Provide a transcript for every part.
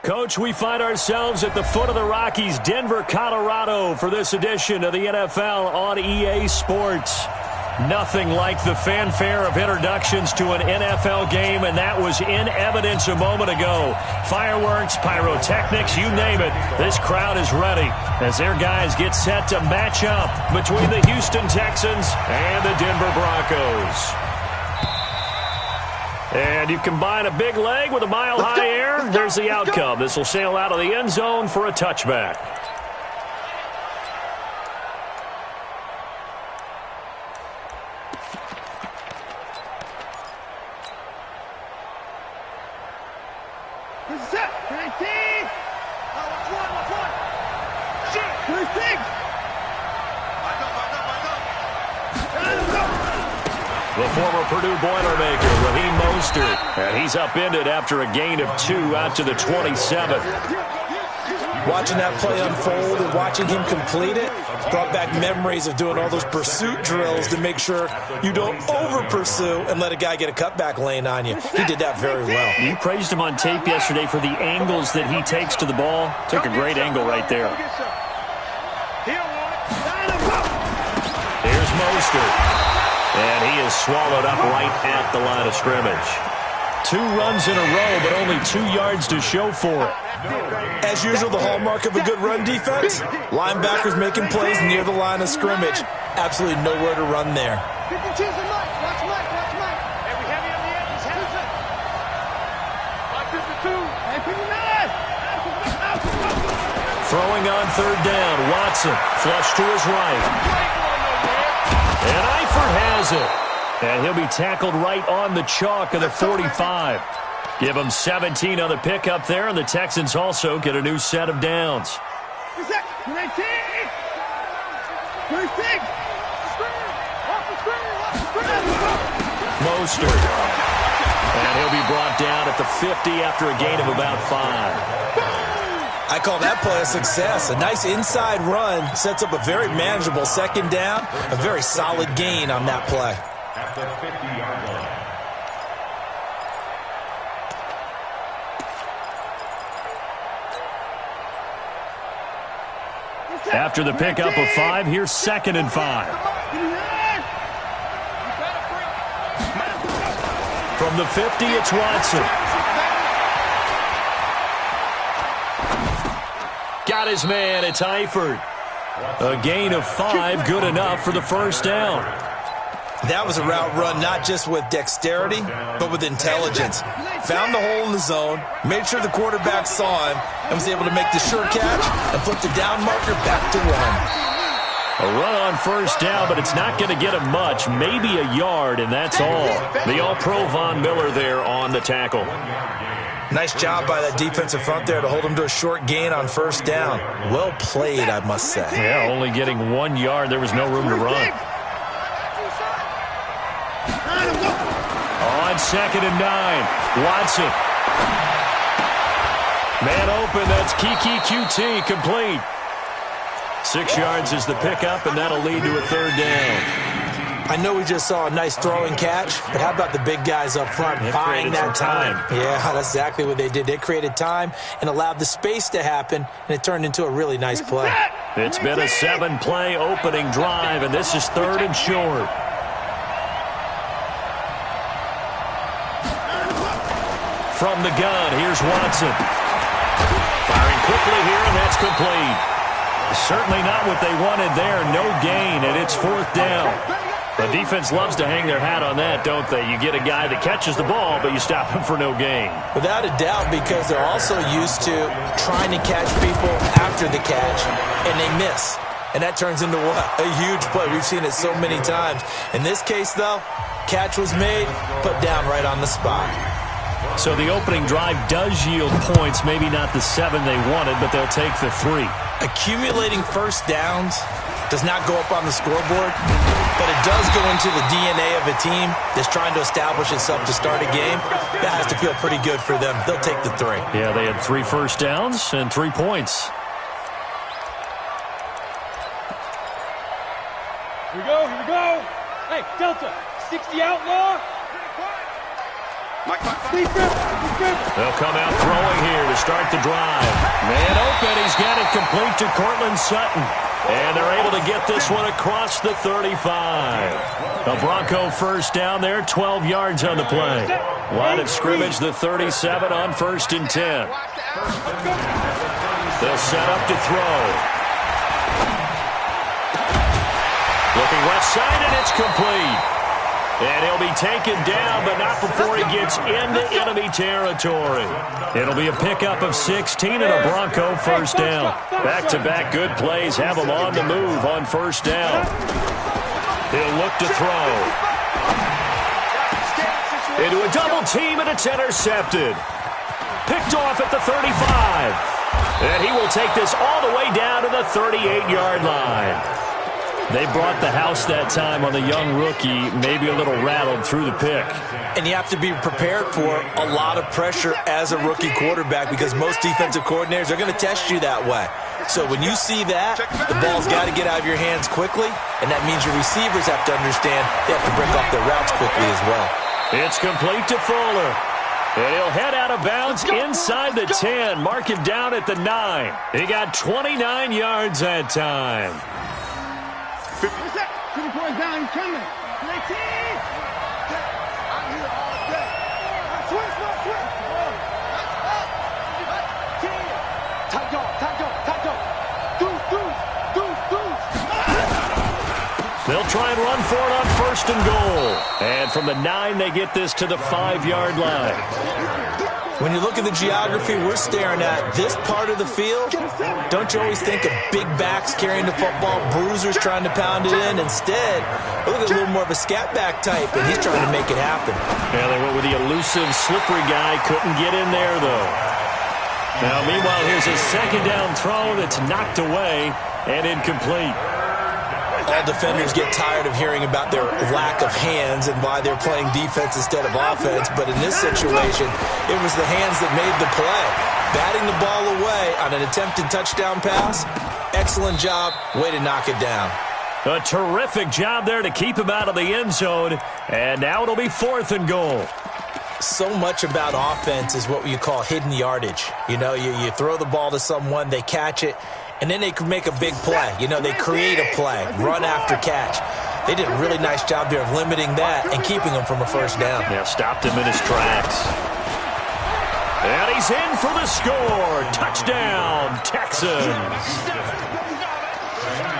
Coach, we find ourselves at the foot of the Rockies, Denver, Colorado, for this edition of the NFL on EA Sports. Nothing like the fanfare of introductions to an NFL game, and that was in evidence a moment ago. Fireworks, pyrotechnics, you name it. This crowd is ready as their guys get set to match up between the Houston Texans and the Denver Broncos. And you combine a big leg with a mile-high air, there's the outcome. This will sail out of the end zone for a touchback. The former Purdue Boilermaker, Raheem Mostert, and he's upended after a gain of 2 out to the 27. Watching that play unfold and watching him complete it brought back memories of doing all those pursuit drills to make sure you don't over-pursue and let a guy get a cutback lane on you. He did that very well. You praised him on tape yesterday for the angles that he takes to the ball. Took a great angle right there. Here's Mostert. And he is swallowed up right at the line of scrimmage. 2 runs in a row, but only 2 yards to show for it. As usual, the hallmark of a good run defense, linebackers making plays near the line of scrimmage. Absolutely nowhere to run there. Throwing on 3rd down, Watson, flush to his right. And Eifert has it. And he'll be tackled right on the chalk of the 45. Give him 17 on the pickup there, and the Texans also get a new set of downs. Mostert. And he'll be brought down at the 50 after a gain of about 5. I call that play a success. A nice inside run sets up a very manageable 2nd down. A very solid gain on that play. At the 50-yard line. After the pickup of 5, here's 2nd and 5. From the 50, it's Watson. Got his man, it's Eifert. A gain of 5, good enough for the 1st down. That was a route run not just with dexterity, but with intelligence. Found the hole in the zone, made sure the quarterback saw him, and was able to make the sure catch and flip the down marker back to 1. A run on 1st down, but it's not going to get him much. Maybe a yard, and that's all. The All-Pro Von Miller there on the tackle. Nice job by that defensive front there to hold him to a short gain on 1st down. Well played, I must say. Yeah, only getting 1 yard. There was no room to run. On 2nd and 9, Watson. Man open, that's Kiki QT, complete. 6 yards is the pickup, and that'll lead to a 3rd down. I know we just saw a nice throwing catch, but how about the big guys up front buying that time? Yeah, that's exactly what they did. They created time and allowed the space to happen, and it turned into a really nice play. It's been a 7-play opening drive, and this is 3rd and short. From the gun, here's Watson. Firing quickly here, and that's complete. Certainly not what they wanted there. No gain, and it's 4th down. The defense loves to hang their hat on that, don't they? You get a guy that catches the ball, but you stop him for no gain. Without a doubt, because they're also used to trying to catch people after the catch, and they miss. And that turns into what? A huge play. We've seen it so many times. In this case, though, catch was made, put down right on the spot. So the opening drive does yield points, maybe not the 7 they wanted, but they'll take the 3. Accumulating 1st downs does not go up on the scoreboard, but it does go into the DNA of a team that's trying to establish itself to start a game. That has to feel pretty good for them. They'll take the 3. Yeah, they had 3 first downs and 3 points. Here we go. Hey, Delta, 60 outlaw. They'll come out throwing here to start the drive. Man open, he's got it complete to Cortland Sutton. And they're able to get this one across the 35. A Bronco first down there, 12 yards on the play. Line of scrimmage, the 37 on 1st and 10. They'll set up to throw. Looking left side, and it's complete. And he'll be taken down, but not before he gets into enemy territory. It'll be a pickup of 16 and a Bronco first down. Back-to-back good plays have him on the move on first down. He'll look to throw. Into a double team, and it's intercepted. Picked off at the 35. And he will take this all the way down to the 38-yard line. They brought the house that time on the young rookie, maybe a little rattled through the pick. And you have to be prepared for a lot of pressure as a rookie quarterback because most defensive coordinators are going to test you that way. So when you see that, the ball's got to get out of your hands quickly, and that means your receivers have to understand they have to break off their routes quickly as well. It's complete to Fuller. And he'll head out of bounds inside the 10. Mark him down at the 9. He got 29 yards that time. 2 points down, he's coming. 19. I'm here all day. Switch. Tight go. Deuce. They'll try and run for it on 1st and goal. And from the 9, they get this to the 5-yard line. When you look at the geography we're staring at, this part of the field, don't you always think of big backs carrying the football, bruisers trying to pound it in? Instead, look at a little more of a scat back type, and he's trying to make it happen. Yeah, they went with the elusive, slippery guy. Couldn't get in there, though. Now, meanwhile, here's a second down throw that's knocked away and incomplete. All defenders get tired of hearing about their lack of hands and why they're playing defense instead of offense. But in this situation, it was the hands that made the play. Batting the ball away on an attempted touchdown pass, excellent job. Way to knock it down. A terrific job there to keep him out of the end zone. And now it'll be 4th and goal. So much about offense is what you call hidden yardage. You know, you throw the ball to someone, they catch it, and then they can make a big play. You know, they create a play, run after catch. They did a really nice job there of limiting that and keeping him from a first down. Yeah, stopped him in his tracks. And he's in for the score. Touchdown, Texans.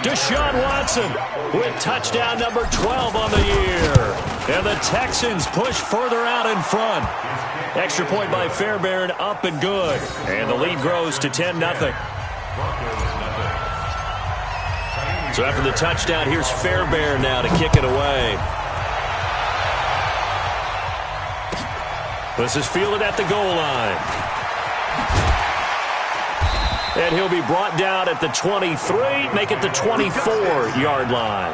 Deshaun Watson with touchdown number 12 on the year. And the Texans push further out in front. Extra point by Fairbairn, up and good. And the lead grows to 10-0. So after the touchdown, here's Fairbairn now to kick it away. This is fielded at the goal line. And he'll be brought down at the 23, make it the 24-yard line.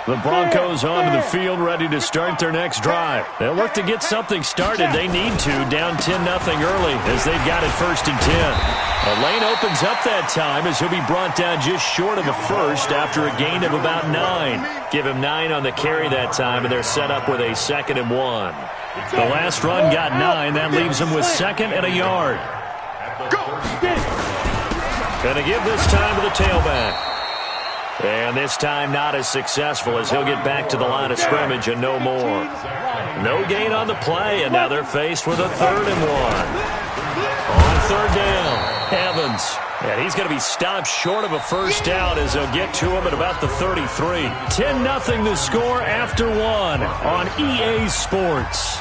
The Broncos onto the field, ready to start their next drive. They'll look to get something started. They need to, down 10-0 early as they've got it 1st and 10. A lane opens up that time as he'll be brought down just short of the first after a gain of about 9. Give him 9 on the carry that time, and they're set up with a 2nd and 1. The last run got 9. That leaves him with 2nd and a yard. Gonna give this time to the tailback. And this time not as successful as he'll get back to the line of scrimmage and no more. No gain on the play, and now they're faced with a 3rd and 1. On 3rd down, Evans. And he's going to be stopped short of a first down as they'll get to him at about the 33. 10-0 the score after 1 on EA Sports.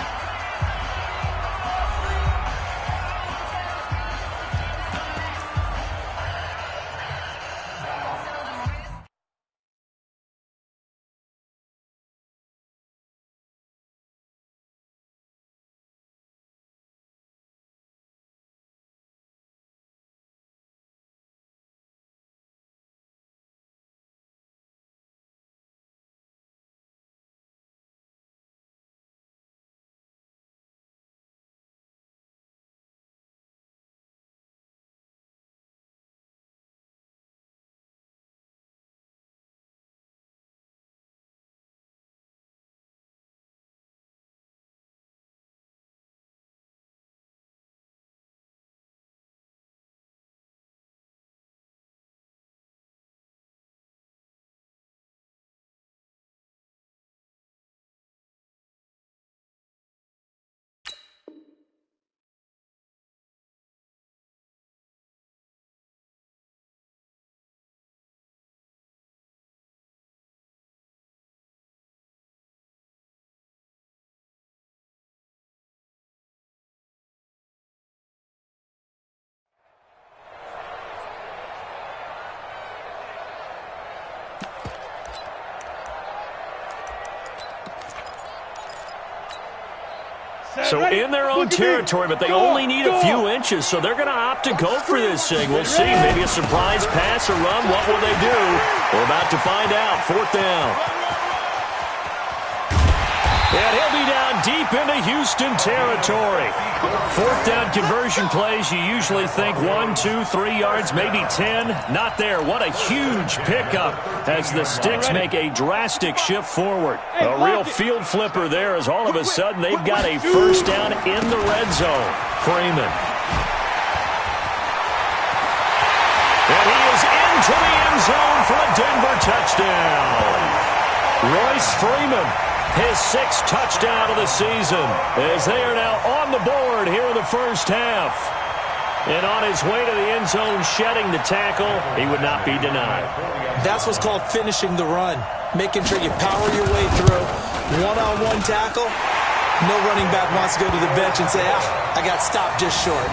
So in their own territory, but they only need a few inches, so they're going to opt to go for this thing. We'll see. Maybe a surprise pass or run. What will they do? We're about to find out. Fourth down. And he'll be down deep into Houston territory. Fourth down conversion plays, you usually think 1, 2, 3 yards, maybe 10. Not there. What a huge pickup as the Sticks make a drastic shift forward. A real field flipper there as all of a sudden they've got a first down in the red zone. Freeman. And he is into the end zone for a Denver touchdown. Royce Freeman. His 6th touchdown of the season as they are now on the board here in the first half. And on his way to the end zone, shedding the tackle, he would not be denied. That's what's called finishing the run. Making sure you power your way through. One-on-one tackle. No running back wants to go to the bench and say, I got stopped just short.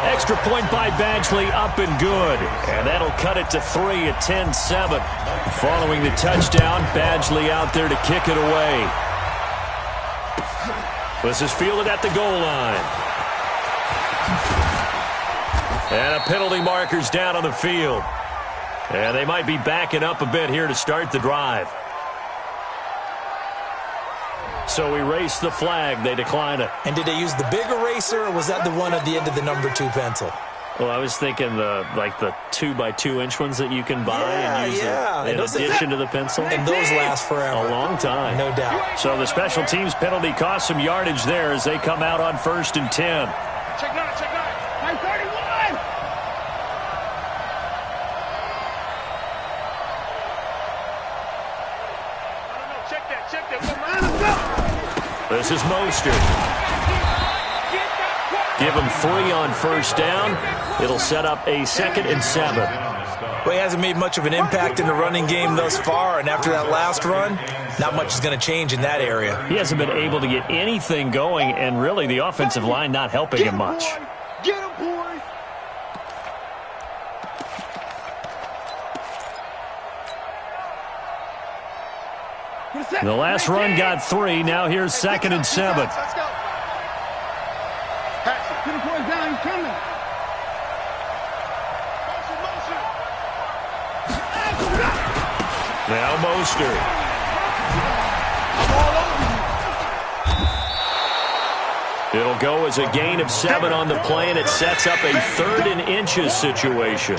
Extra point by Badgley, up and good. And that'll cut it to 3 at 10-7. Following the touchdown, Badgley out there to kick it away. This is fielded at the goal line. And a penalty marker's down on the field. And they might be backing up a bit here to start the drive. So erase the flag. They decline it. And did they use the big eraser, or was that the one at the end of the number 2 pencil? Well, I was thinking the 2x2-inch ones that you can buy and use in addition to the pencil. And those last forever. A long time. No doubt. So the special teams penalty cost some yardage there as they come out on 1st and 10. Check 9, check 9. 31! Check that. This is Mostert. Give him 3 on first down. It'll set up a 2nd and 7. Well, he hasn't made much of an impact in the running game thus far, and after that last run, not much is going to change in that area. He hasn't been able to get anything going, and really the offensive line not helping him much. Get him, boys! The last run got 3. Now here's 2nd and 7. Let's go. Get him, boys, down. He's coming. Now Mostert. It'll go as a gain of 7 on the play, and it sets up a 3rd and inches situation.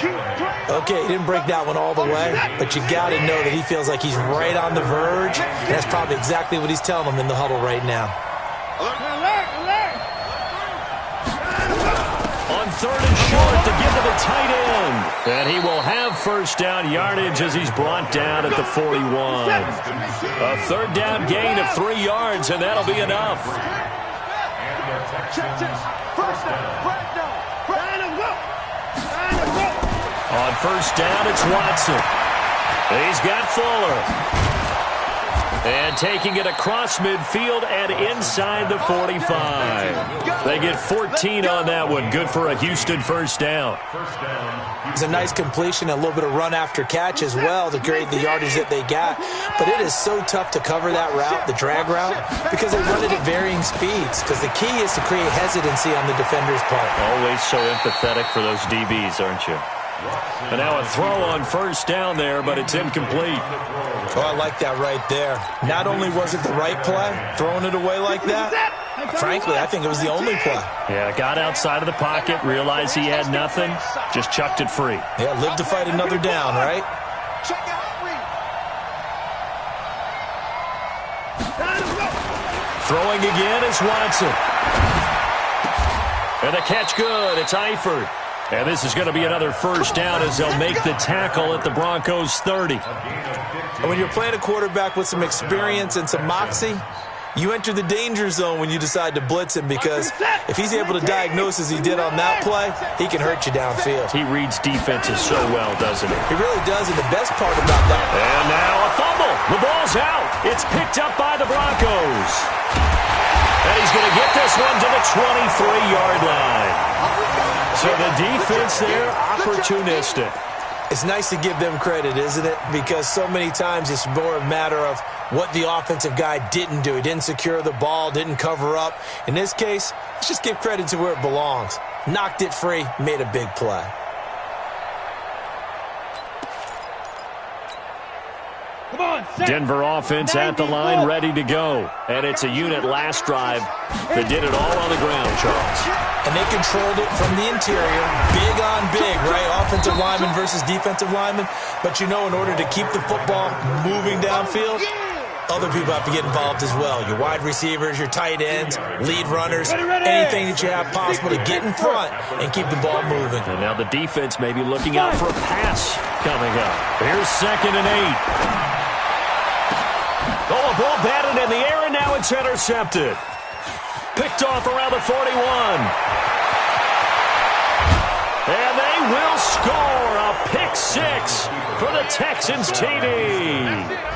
Okay, he didn't break that one all the way, but you got to know that he feels like he's right on the verge, and that's probably exactly what he's telling them in the huddle right now. On 3rd and short to give to the tight end. And he will have first down yardage as he's brought down at the 41. A 3rd down gain of 3 yards, and that'll be enough. On first down, it's Watson. He's got Fuller. And taking it across midfield and inside the 45. They get 14 on that one. Good for a Houston first down. It's a nice completion, a little bit of run after catch as well to create the yardage that they got. But it is so tough to cover that route, the drag route, because they run it at varying speeds. Because the key is to create hesitancy on the defender's part. Always so empathetic for those DBs, aren't you? And now a throw on first down there, but it's incomplete. Oh, I like that right there. Not only was it the right play, throwing it away like that, frankly, I think it was the only play. Yeah, got outside of the pocket, realized he had nothing, just chucked it free. Yeah, live to fight another down, right? Throwing again is Watson. And the catch good. It's Eifert. And this is going to be another first down as they'll make the tackle at the Broncos' 30. And when you're playing a quarterback with some experience and some moxie, you enter the danger zone when you decide to blitz him, because if he's able to diagnose as he did on that play, he can hurt you downfield. He reads defenses so well, doesn't he? He really does, and the best part about that. And now a fumble. The ball's out. It's picked up by the Broncos. And he's going to get this one to the 23-yard line. So the defense there, opportunistic. It's nice to give them credit, isn't it? Because so many times it's more a matter of what the offensive guy didn't do. He didn't secure the ball, didn't cover up. In this case, let's just give credit to where it belongs. Knocked it free, made a big play. Denver offense at the line, ready to go. And it's a unit last drive that did it all on the ground, Charles. And they controlled it from the interior, big on big, right? Offensive lineman versus defensive lineman. But you know, in order to keep the football moving downfield, other people have to get involved as well. Your wide receivers, your tight ends, lead runners, anything that you have possible to get in front and keep the ball moving. And now the defense may be looking out for a pass coming up. Here's 2nd and 8. Oh, a ball batted in the air, and now it's intercepted. Picked off around the 41. And they will score a pick 6 for the Texans TD.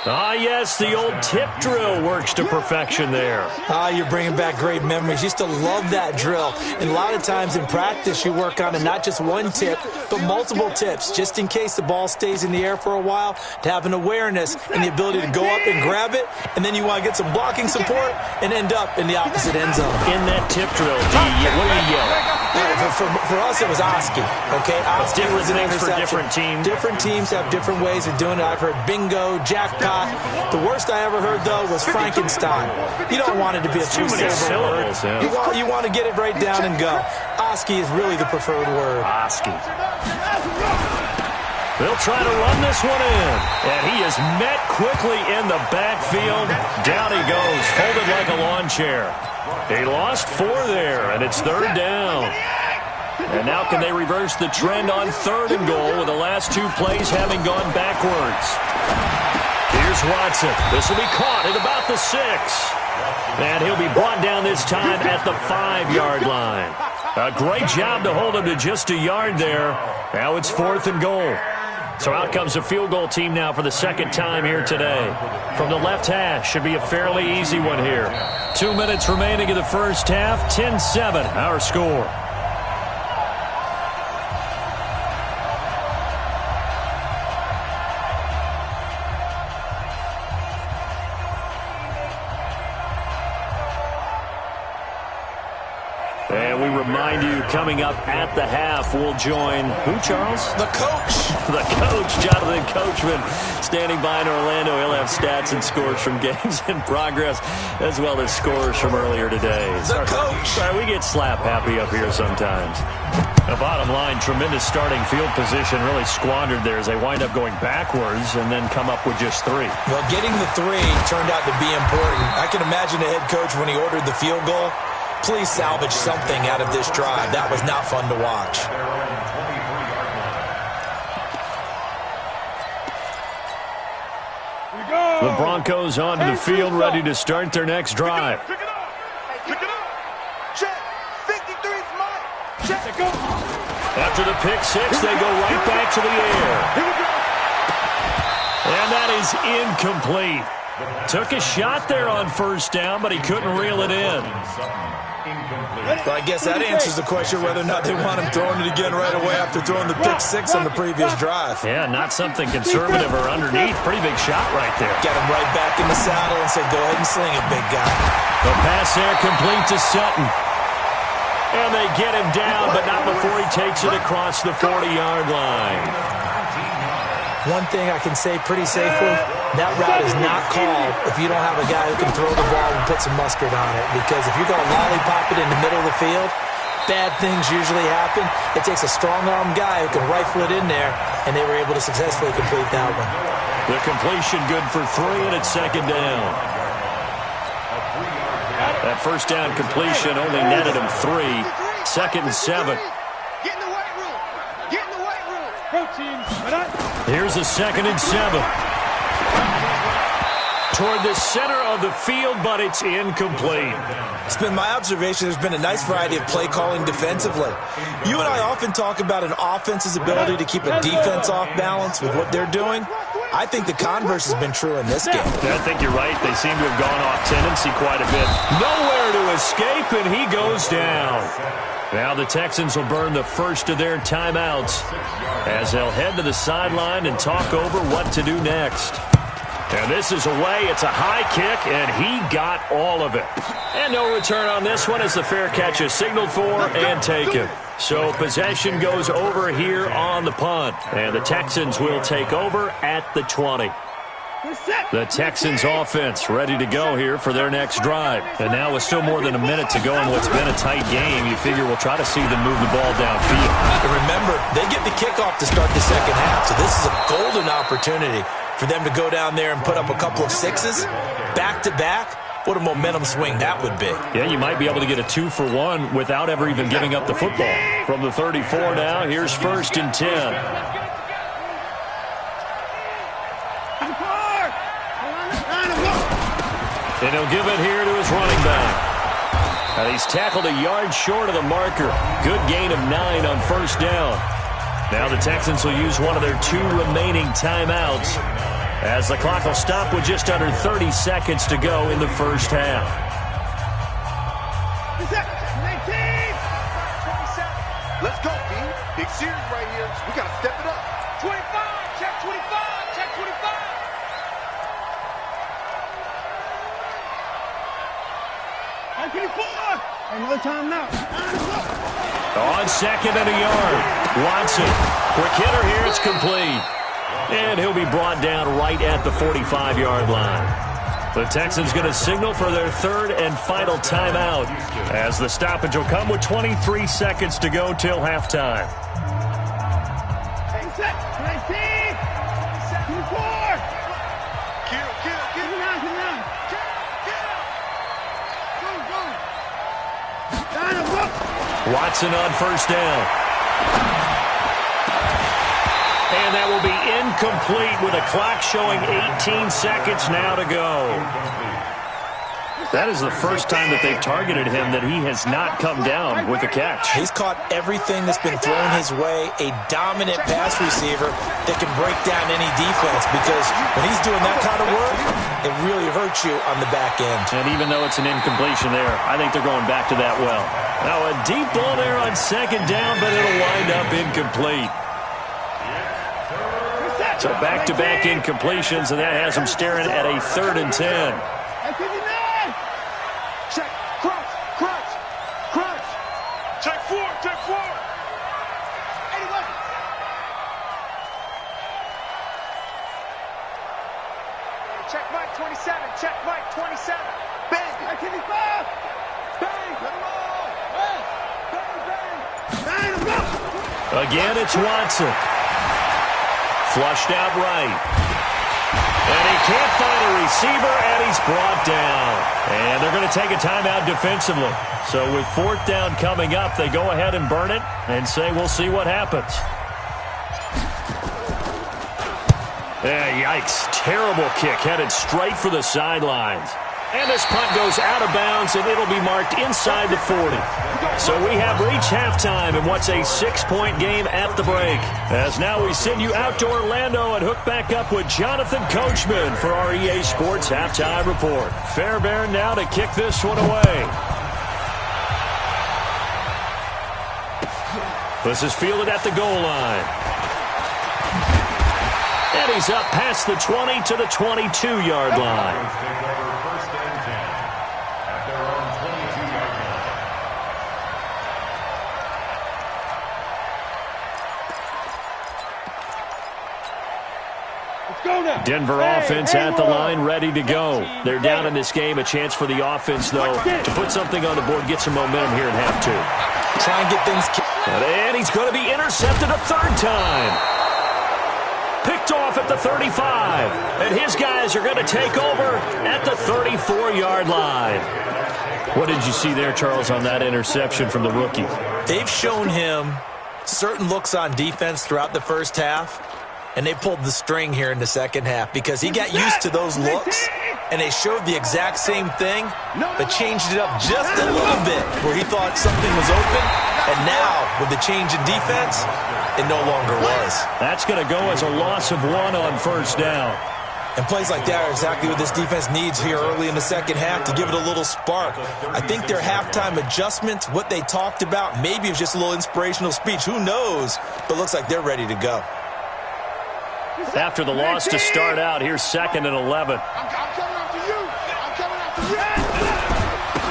Ah, yes, the old tip drill works to perfection there. Ah, you're bringing back great memories. Used to love that drill. And a lot of times in practice, you work on it, not just one tip, but multiple tips, just in case the ball stays in the air for a while, to have an awareness and the ability to go up and grab it, and then you want to get some blocking support and end up in the opposite end zone. In that tip drill, what do you yell? For us, it was Oski. Okay, Oski was an interception. For different teams. Different teams have different ways of doing it. I've heard bingo, jackpot. The worst I ever heard, though, was Frankenstein. You don't want it to be a two-syllable word. Yeah. You want to get it right down and go. Oski is really the preferred word. Oski. They'll try to run this one in. And he is met quickly in the backfield. Down he goes, folded like a lawn chair. He lost 4 there, and it's 3rd down. And now can they reverse the trend on 3rd and goal with the last 2 plays having gone backwards? Here's Watson. This will be caught at about the 6. And he'll be brought down this time at the 5-yard line. A great job to hold him to just a yard there. Now it's 4th and goal. So out comes a field goal team now for the 2nd time here today. From the left hash, should be a fairly easy one here. 2 minutes remaining in the first half, 10-7, our score. And we remind you, coming up at the half, we'll join who, Charles? The coach. The coach, Jonathan Coachman, standing by in Orlando. He'll have stats and scores from games in progress, as well as scores from earlier today. The coach. Sorry, we get slap happy up here sometimes. The bottom line, tremendous starting field position, really squandered there as they wind up going backwards and then come up with just 3. Well, getting the 3 turned out to be important. I can imagine the head coach when he ordered the field goal. Please salvage something out of this drive. That was not fun to watch. The Broncos onto the field, ready to start their next drive. Pick it up. Pick it up. Check. 53's mine. Check. After the pick 6, they go right back to the air. Here we go. And that is incomplete. Took a shot there on 1st down, but he couldn't reel it in. Well, I guess that answers the question whether or not they want him throwing it again right away after throwing the pick 6 on the previous drive. Yeah, not something conservative or underneath. Pretty big shot right there. Get him right back in the saddle and say, go ahead and sling it, big guy. The pass there complete to Sutton. And they get him down, but not before he takes it across the 40-yard line. One thing I can say pretty safely, that route is not called if you don't have a guy who can throw the ball and put some mustard on it. Because if you're going to lollipop it in the middle of the field, bad things usually happen. It takes a strong-arm guy who can rifle it in there, and they were able to successfully complete that one. The completion good for 3, and it's 2nd down. That 1st down completion only netted him 3. 2nd and 7. Get in the weight room. Get in the weight room. Protein. Here's a 2nd and 7. toward the center of the field, but it's incomplete. It's been my observation there's been a nice variety of play calling defensively. You and I often talk about an offense's ability to keep a defense off balance with what they're doing. I think the converse has been true in this game. I think you're right. They seem to have gone off tendency quite a bit. Nowhere to escape, and he goes down. Now the Texans will burn the first of their timeouts as they'll head to the sideline and talk over what to do next. And this is away. It's a high kick, and he got all of it. And no return on this one as the fair catch is signaled for and taken. So possession goes over here on the punt. And the Texans will take over at the 20. The Texans offense ready to go here for their next drive. And now with still more than a minute to go in what's been a tight game, you figure we'll try to see them move the ball downfield. And remember, they get the kickoff to start the second half, so this is a golden opportunity for them to go down there and put up a couple of sixes back-to-back. What a momentum swing that would be. Yeah, you might be able to get a 2-for-1 without ever even giving up the football. From the 34 now, here's 1st and 10. And he'll give it here to his running back. He's tackled a yard short of the marker. Good gain of 9 on 1st down. Now the Texans will use one of their 2 remaining timeouts as the clock will stop with just under 30 seconds to go in the first half. Let's go, B. Big series right here. We got to step it up. 25, check 25, check 25. Another time now. On 2nd and a yard. Watson. Quick hitter here. It's complete. And he'll be brought down right at the 45-yard line. The Texans going to signal for their 3rd and final timeout as the stoppage will come with 23 seconds to go till halftime. 19, 24. Kill. Watson on 1st down. And that will be incomplete with a clock showing 18 seconds now to go. That is the first time that they've targeted him that he has not come down with a catch. He's caught everything that's been thrown his way, a dominant pass receiver that can break down any defense, because when he's doing that kind of work, it really hurts you on the back end. And even though it's an incompletion there, I think they're going back to that well. Now a deep ball there on 2nd down, but it'll wind up incomplete. So back-to-back incompletions, and that has them staring at a 3rd and 10. Check, crunch. Check 4. 81. Check Mike 27. Check Mike 27. Bang. 95. Bang. Let him roll. Bang. Again, it's Watson. Flushed out right. And he can't find a receiver, and he's brought down. And they're going to take a timeout defensively. So with 4th down coming up, they go ahead and burn it and say we'll see what happens. Yikes. Terrible kick headed straight for the sidelines. And this punt goes out of bounds, and it'll be marked inside the 40. So we have reached halftime in what's a 6-point game at the break. As now we send you out to Orlando and hook back up with Jonathan Coachman for our EA Sports Halftime Report. Fairbairn now to kick this one away. This is fielded at the goal line. And he's up past the 20 to the 22-yard line. Denver offense at the line, ready to go. They're down in this game. A chance for the offense, though, to put something on the board, get some momentum here in half 2. Try and get things... And he's going to be intercepted a 3rd time. Picked off at the 35. And his guys are going to take over at the 34-yard line. What did you see there, Charles, on that interception from the rookie? They've shown him certain looks on defense throughout the first half, and they pulled the string here in the second half because he got used to those looks, and they showed the exact same thing, but changed it up just a little bit where he thought something was open, and now, with the change in defense, it no longer was. That's going to go as a loss of 1 on first down. And plays like that are exactly what this defense needs here early in the second half to give it a little spark. I think their halftime adjustments, what they talked about, maybe it was just a little inspirational speech. Who knows? But looks like they're ready to go. After the loss to start out, here's 2nd and 11. I'm coming after you. I'm coming after you.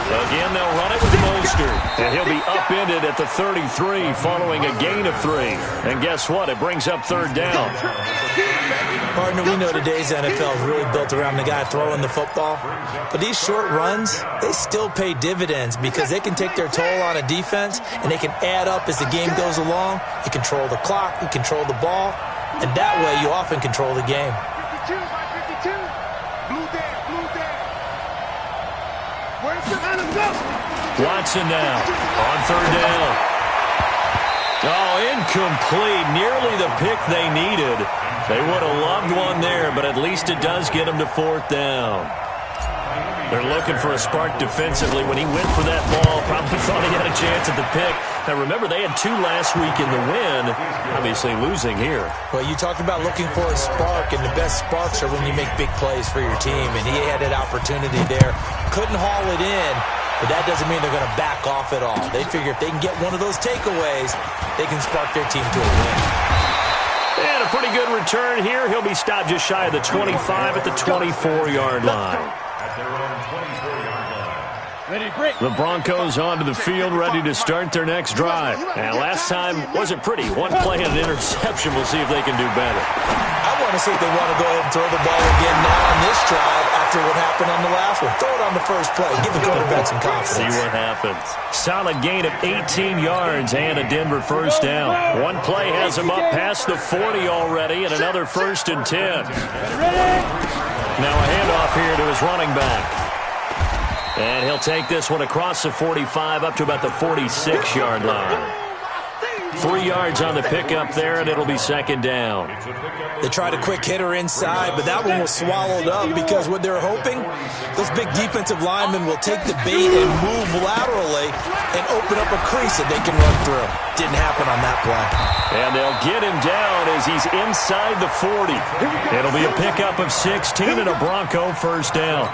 Again, they'll run it with Mostert. And he'll be upended at the 33 following a gain of 3. And guess what? It brings up 3rd down. Partner, we know today's NFL is really built around the guy throwing the football. But these short runs, they still pay dividends because they can take their toll on a defense, and they can add up as the game goes along. You control the clock, you control the ball, and that way you often control the game. 52 by 52. Blue there. Where's the man of go? Watson now on 3rd down. Oh, incomplete. Nearly the pick they needed. They would have loved one there, but at least it does get them to 4th down. They're looking for a spark defensively. When he went for that ball, probably thought he had a chance at the pick. Now, remember, they had 2 last week in the win, obviously losing here. Well, you talked about looking for a spark, and the best sparks are when you make big plays for your team, and he had that opportunity there. Couldn't haul it in, but that doesn't mean they're going to back off at all. They figure if they can get one of those takeaways, they can spark their team to a win. And a pretty good return here. He'll be stopped just shy of the 25 at the 24-yard line. The Broncos onto the field, ready to start their next drive. And last time wasn't pretty. 1 play and an interception. We'll see if they can do better. I want to see if they want to go ahead and throw the ball again now on this drive after what happened on the last one. Throw it on the first play. Give the quarterback some confidence. See what happens. Solid gain of 18 yards and a Denver first down. 1 play has him up past the 40 already, and another 1st and 10. Now a handoff here to his running back. And he'll take this one across the 45 up to about the 46-yard line. 3 yards on the pickup there, and it'll be 2nd down. They tried a quick hitter inside, but that one was swallowed up because what they're hoping, those big defensive linemen will take the bait and move laterally and open up a crease that they can run through. Didn't happen on that play. And they'll get him down as he's inside the 40. It'll be a pickup of 16 and a Bronco first down.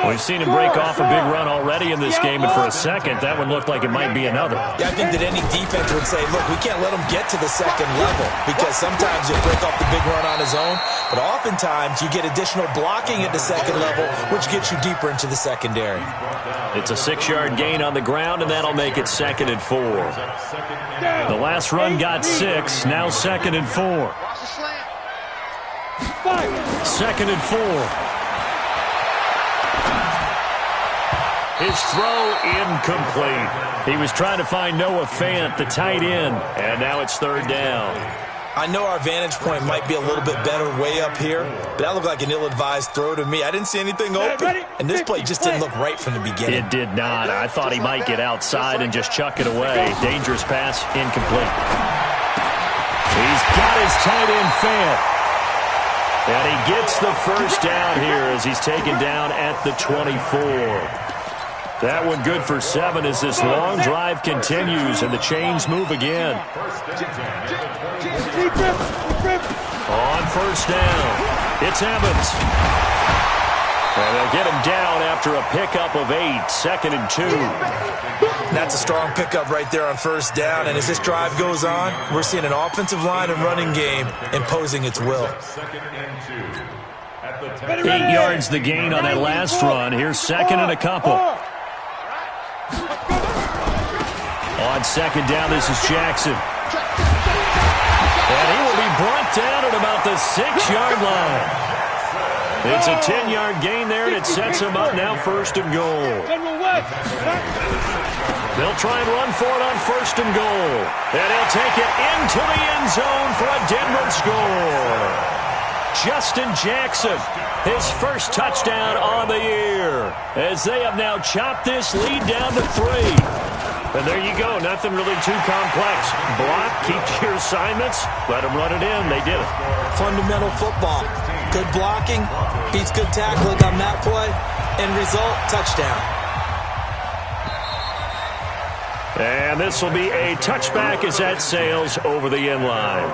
We've seen him break off a big run already in this game, and for a second, that one looked like it might be another. Yeah, I think that any defense would say, look, we can't let him get to the second level because sometimes he'll break off the big run on his own, but oftentimes you get additional blocking at the second level, which gets you deeper into the secondary. It's a 6-yard gain on the ground, and that'll make it 2nd and 4. The last run got 6, now 2nd and 4. 2nd and 4. His throw incomplete. He was trying to find Noah Fant, the tight end, and now it's 3rd down. I know our vantage point might be a little bit better way up here, but that looked like an ill-advised throw to me. I didn't see anything open, and this play just didn't look right from the beginning. It did not. I thought he might get outside and just chuck it away. Dangerous pass, incomplete. He's got his tight end Fant. And he gets the first down here as he's taken down at the 24. That one good for 7 as this long drive continues and the chains move again. On first down, it's Evans. And they'll get him down after a pickup of 8, 2nd and 2. That's a strong pickup right there on first down, and as this drive goes on, we're seeing an offensive line and running game imposing its will. 8 yards the gain on that last run. Here's 2nd and a couple. On 2nd down, this is Jackson. And he will be brought down at about the 6-yard line. It's a 10-yard gain there, and it sets him up now 1st and goal. They'll try and run for it on 1st and goal. And he'll take it into the end zone for a Denver score. Justin Jackson, his first touchdown on the year, as they have now chopped this lead down to 3. And there you go, nothing really too complex. Block, keep to your assignments, let them run it in. They did it. Fundamental football. Good blocking, beats good tackling on that play. End result, touchdown. And this will be a touchback as that sails over the end line.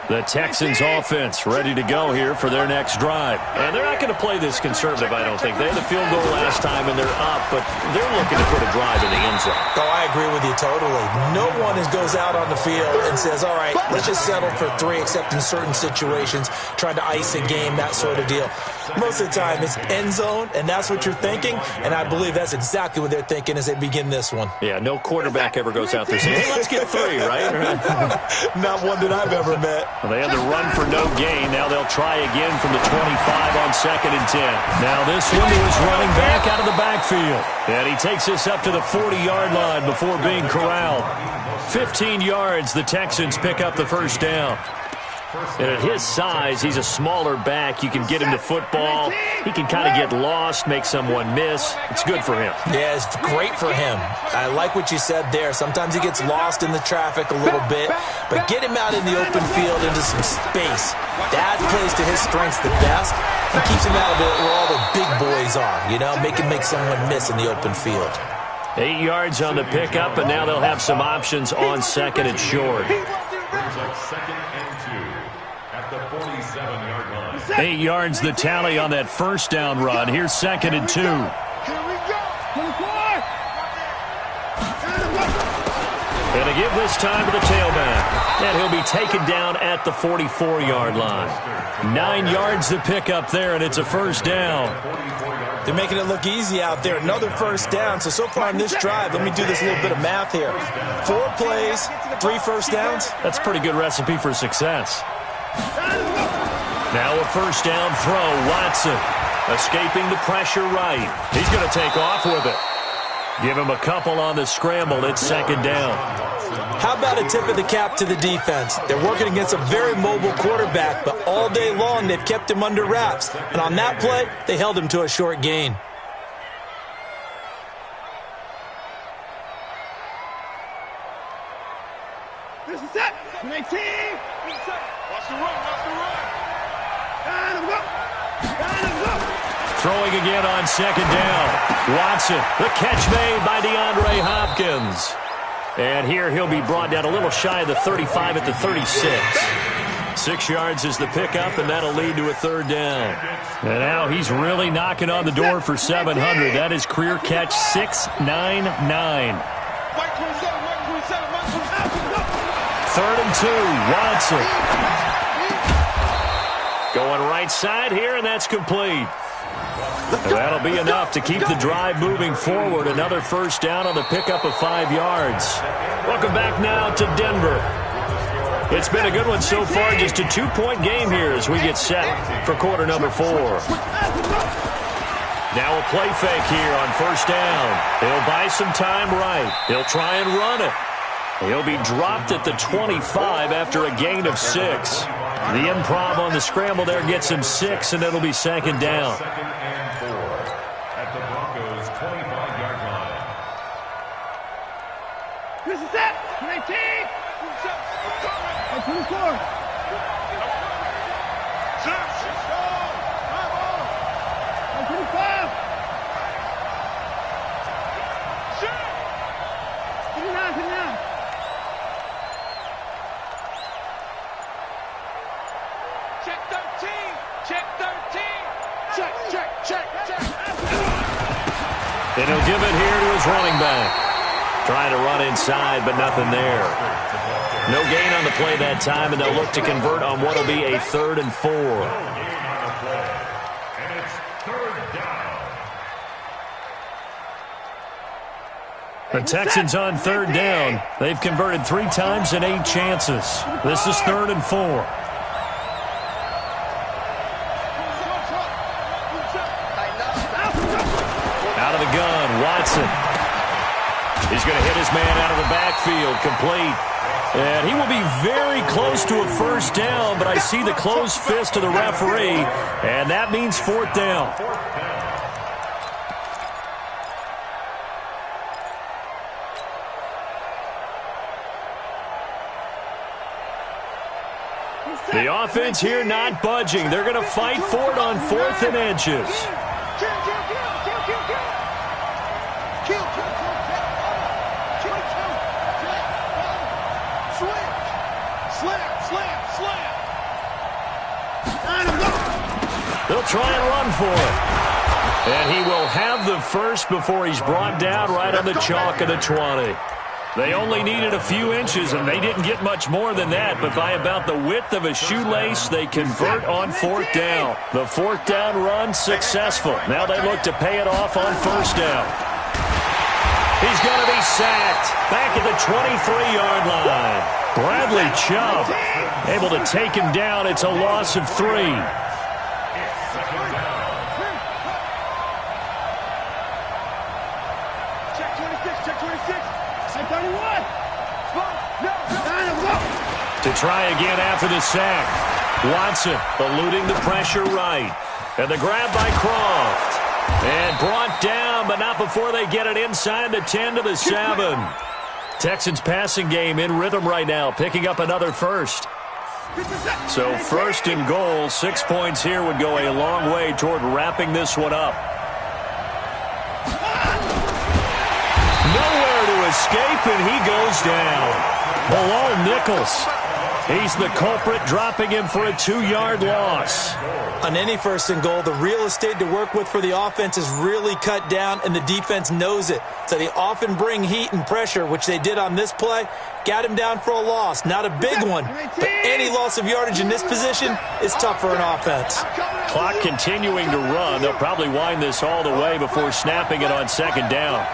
The Texans offense ready to go here for their next drive. And they're not going to play this conservative, I don't think. They had the field goal last time, and they're up, but they're looking to put a drive in the end zone. Oh, I agree with you totally. No one goes out on the field and says, all right, let's just settle for 3, except in certain situations, trying to ice a game, that sort of deal. Most of the time, it's end zone, and that's what you're thinking, and I believe that's exactly what they're thinking as they begin this one. Yeah, no quarterback ever goes out there saying, hey, let's get 3, right? Not one that I've ever met. Well, they had the run for no gain. Now they'll try again from the 25 on 2nd and 10. Now this one is running back out of the backfield. And he takes this up to the 40-yard line before being corralled. 15 yards, the Texans pick up the first down. And at his size, he's a smaller back. You can get him to football. He can kind of get lost, make someone miss. It's good for him. Yeah, it's great for him. I like what you said there. Sometimes he gets lost in the traffic a little bit, but get him out in the open field into some space. That plays to his strengths the best and keeps him out of it where all the big boys are, you know, make someone miss in the open field. 8 yards on the pickup, and now they'll have some options on 2nd and short. Brings up 2nd and 2 at the 47-yard line. 8 yards the tally on that first down run. Here's 2nd and 2. Here we go. 24. And a give this time to the tailback. And he'll be taken down at the 44-yard line. 9 yards the pickup there, and it's a first down. They're making it look easy out there. Another first down. So far in this drive, let me do this little bit of math here. 4 plays, 3 first downs. That's a pretty good recipe for success. Now a first down throw. Watson escaping the pressure right. He's going to take off with it. Give him a couple on the scramble. It's 2nd down. How about a tip of the cap to the defense? They're working against a very mobile quarterback, but all day long they've kept him under wraps. And on that play, they held him to a short gain. This is it. 19. Watch the run. Watch the run. Down and go. Down and go. Throwing again on 2nd down. Watson, the catch made by DeAndre Hopkins. And here he'll be brought down a little shy of the 35 at the 36. 6 yards is the pickup, and that'll lead to a 3rd down. And now he's really knocking on the door for 700. That is career catch 699. 3rd and 2, Watson. Going right side here, and that's complete. And that'll be enough to keep the drive moving forward. Another first down on the pickup of 5 yards. Welcome back now to Denver. It's been a good one so far. Just a 2-point game here as we get set for quarter number 4. Now a play fake here on first down. He'll buy some time right. He'll try and run it. He'll be dropped at the 25 after a gain of 6. The improv on the scramble there gets him 6, and it'll be 2nd down. 2nd and 4 at the Broncos' 25-yard line. This is it. 19. 24. Check 13. Check 13. Check. And he'll give it here to his running back. Trying to run inside, but nothing there. No gain on the play that time, and they'll look to convert on what will be a 3rd and 4. And it's 3rd down. The Texans on 3rd down. They've converted 3 times in 8 chances. This is 3rd and 4. Out of the gun, Watson. He's going to hit his man out of the backfield, complete. And he will be very close to a first down, but I see the closed fist of the referee, and that means 4th down. The offense here not budging. They're going to fight for it on 4th and inches. They'll try and run for it. And he will have the first before he's brought down right on the chalk of the 20. They only needed a few inches, and they didn't get much more than that. But by about the width of a shoelace, they convert on 4th down. The 4th down run successful. Now they look to pay it off on 1st down. He's going to be sacked back at the 23-yard line. Bradley Chubb able to take him down. It's a loss of 3. To try again after the sack. Watson eluding the pressure right. And the grab by Croft. And brought down, but not before they get it inside the 10 to the 7. Texans passing game in rhythm right now, picking up another first. So 1st and goal, 6 points here would go a long way toward wrapping this one up. Nowhere to escape, and he goes down. Below Nichols. He's the culprit, dropping him for a 2-yard loss. On any 1st and goal, the real estate to work with for the offense is really cut down, and the defense knows it. So they often bring heat and pressure, which they did on this play. Got him down for a loss. Not a big one, but any loss of yardage in this position is tough for an offense. Clock continuing to run. They'll probably wind this all the way before snapping it on 2nd down.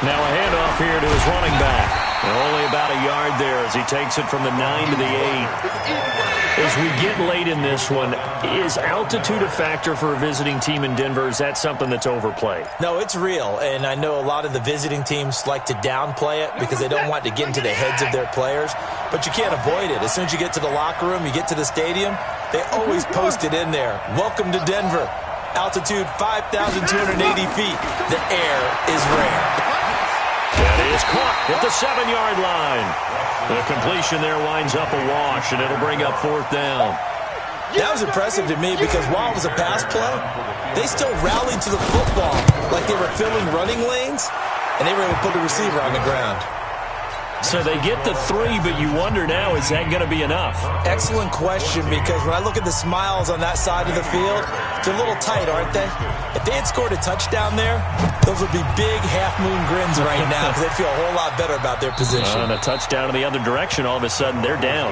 Now a handoff here to his running back. And only about a yard there as he takes it from the 9 to the 8. As we get late in this one, is altitude a factor for a visiting team in Denver? Is that something that's overplayed? No, it's real. And I know a lot of the visiting teams like to downplay it because they don't want to get into the heads of their players. But you can't avoid it. As soon as you get to the locker room, you get to the stadium, they always post it in there. Welcome to Denver. Altitude 5,280 feet. The air is rare. That is caught at the 7-yard line. The completion there winds up a wash, and it'll bring up 4th down. That was impressive to me because while it was a pass play, they still rallied to the football like they were filling running lanes, and they were able to put the receiver on the ground. So they get the 3, but you wonder now, is that going to be enough? Excellent question, because when I look at the smiles on that side of the field, they're a little tight, aren't they? If they had scored a touchdown there, those would be big half-moon grins right now because they'd feel a whole lot better about their position. And a touchdown in the other direction, all of a sudden, they're down.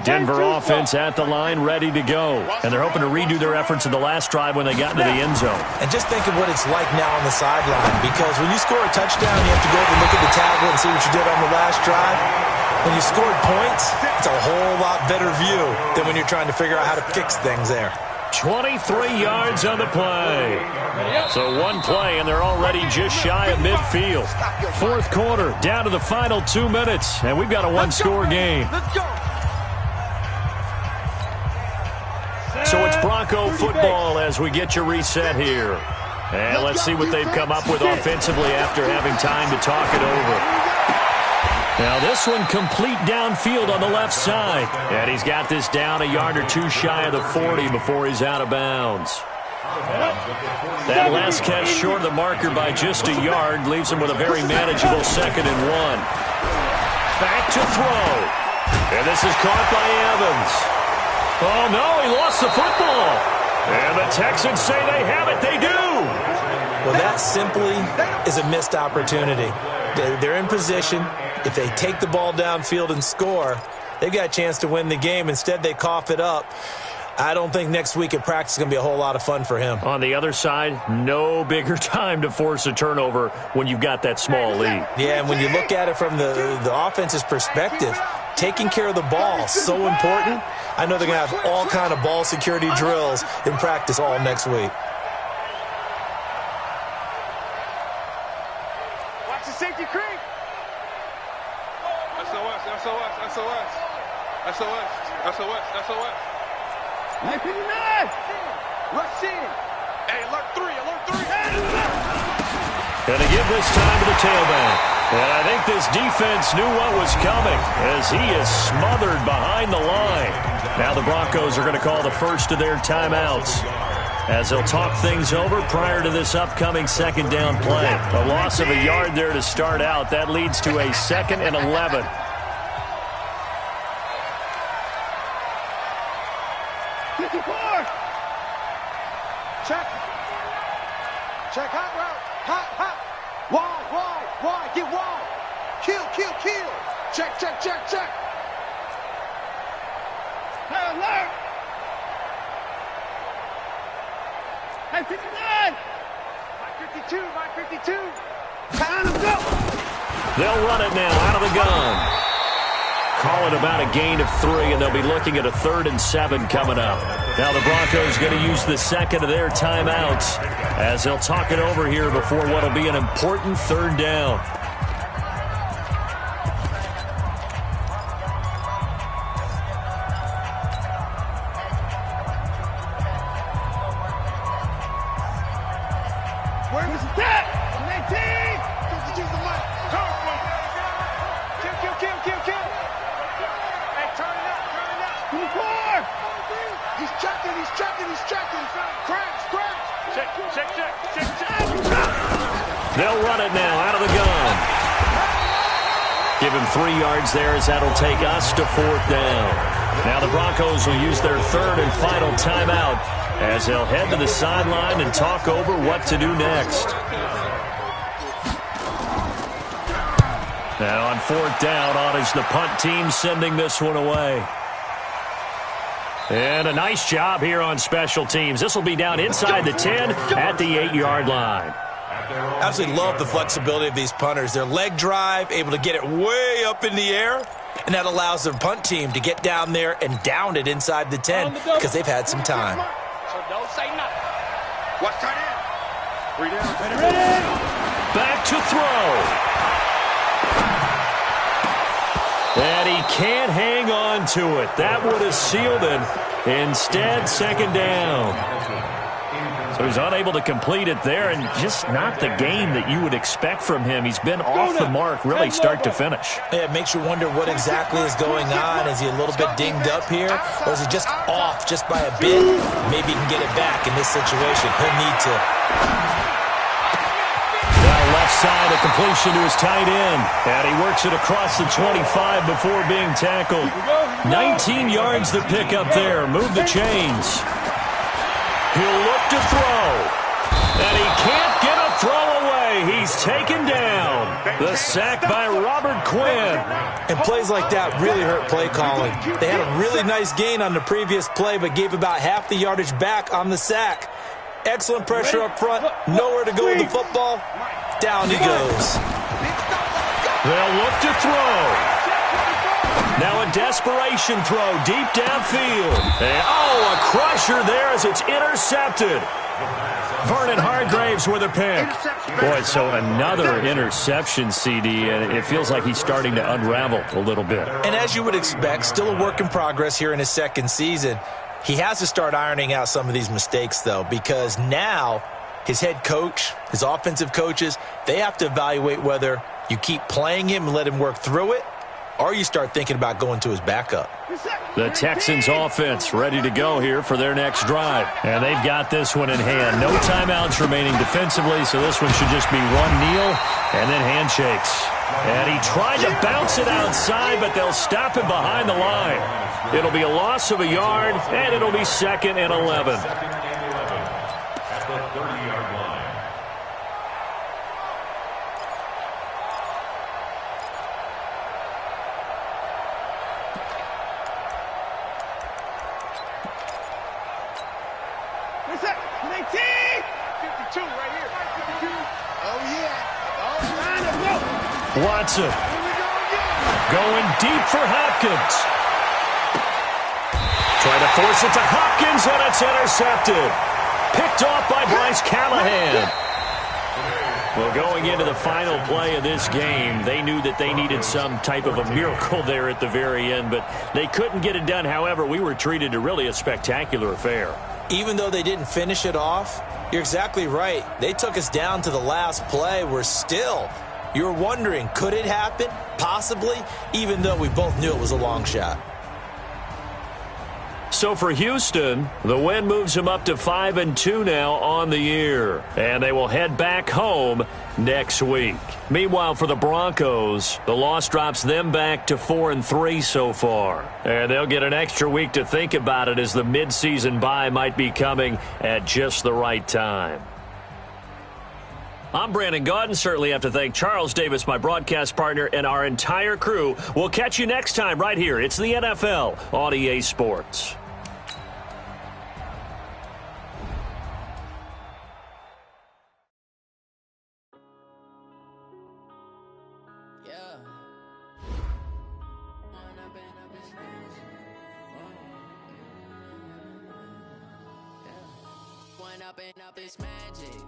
Denver offense at the line, ready to go. And they're hoping to redo their efforts in the last drive when they got into the end zone. And just think of what it's like now on the sideline, because when you score a touchdown, you have to go over and look at the tablet and see what you did on the last drive. When you scored points, it's a whole lot better view than when you're trying to figure out how to fix things there. 23 yards on the play. So one play, and they're already just shy of midfield. 4th quarter, down to the final 2 minutes, and we've got a one-score game. So it's Bronco football as we get you reset here. And let's see what they've come up with offensively after having time to talk it over. Now this one complete downfield on the left side. And he's got this down a yard or 2 shy of the 40 before he's out of bounds. That last catch short of the marker by just a yard leaves him with a very manageable 2nd and 1. Back to throw. And this is caught by Evans. Oh, no, he lost the football. And the Texans say they have it. They do. Well, that simply is a missed opportunity. They're in position. If they take the ball downfield and score, they've got a chance to win the game. Instead, they cough it up. I don't think next week at practice is going to be a whole lot of fun for him. On the other side, no bigger time to force a turnover when you've got that small lead. Yeah, and when you look at it from the offense's perspective, taking care of the ball is so important. I know they're going to have all kind of ball security drills in practice all next week. Watch the safety creep. SOS, SOS, SOS. SOS, SOS, SOS. 959! Rush in! Hey, alert 3, alert 3! Gonna give this time to the tailback. And I think this defense knew what was coming as he is smothered behind the line. Now the Broncos are going to call the first of their timeouts as they'll talk things over prior to this upcoming second down play. A loss of a yard there to start out. That leads to a 2nd and 11. Check. Check, hot route. Hot, hot. Wide, get wide. Kill. Check. Hey, alert. Hey, 59. My 52. Time to go. They'll run it now out of the gun. Call it about a gain of 3, and they'll be looking at a 3rd and 7 coming up. Now the Broncos going to use the second of their timeouts as they'll talk it over here before what will be an important 3rd down. Where is that? 19! Kill. Hey, turn it up. 24! He's checking. Crash. Check. They'll run it now out of the gun. Give him 3 yards there as that'll take us to 4th down. Now the Broncos will use their 3rd and final timeout as they'll head to the sideline and talk over what to do next. Now on 4th down, on is the punt team sending this one away. And a nice job here on special teams. This will be down inside the 10 at the 8-yard line. Absolutely love the flexibility of these punters. Their leg drive, able to get it way up in the air, and that allows their punt team to get down there and down it inside the 10 because they've had some time. So don't say nothing. What's tight end? 3 down. Ready. Back to throw. And he can't hang on to it. That would have sealed it. Instead, 2nd down. So he's unable to complete it there, and just not the game that you would expect from him. He's been off the mark really start to finish. Yeah, it makes you wonder what exactly is going on. Is he a little bit dinged up here, or is he just off just by a bit? Maybe he can get it back in this situation. He'll need to. Now left side, a completion to his tight end. And he works it across the 25 before being tackled. 19 yards to pick up there. Move the chains. He'll look to throw. And he can't get a throw away. He's taken down. The sack by Robert Quinn. And plays like that really hurt play calling. They had a really nice gain on the previous play, but gave about half the yardage back on the sack. Excellent pressure up front. Nowhere to go with the football. Down he goes. They'll look to throw. Now a desperation throw deep downfield. And, a crusher there as it's intercepted. Vernon Hargraves with a pick. Boy, so another interception, CD, and it feels like he's starting to unravel a little bit. And as you would expect, still a work in progress here in his 2nd season. He has to start ironing out some of these mistakes, though, because now his head coach, his offensive coaches, they have to evaluate whether you keep playing him and let him work through it, or you start thinking about going to his backup. The Texans offense ready to go here for their next drive. And they've got this one in hand. No timeouts remaining defensively, so this one should just be one kneel and then handshakes. And he tried to bounce it outside, but they'll stop him behind the line. It'll be a loss of a yard, and it'll be 2nd and 11. At the 30-yard line. What's that? 19! 52 right here. 52. Oh, yeah. Oh, line up, go. Watson Here we go again. going deep for Hopkins. Trying to force it to Hopkins, and it's intercepted. Picked off by Bryce Callahan. Well, going into the final play of this game, they knew that they needed some type of a miracle there at the very end, but they couldn't get it done. However, we were treated to really a spectacular affair. Even though they didn't finish it off, you're exactly right. They took us down to the last play. You're wondering, could it happen? Possibly, even though we both knew it was a long shot. So for Houston, the win moves them up to 5-2 now on the year, and they will head back home next week. Meanwhile, for the Broncos, the loss drops them back to 4-3 so far, and they'll get an extra week to think about it as the midseason bye might be coming at just the right time. I'm Brandon Gaudin. Certainly have to thank Charles Davis, my broadcast partner, and our entire crew. We'll catch you next time right here. It's the NFL on EA Sports. Up this magic.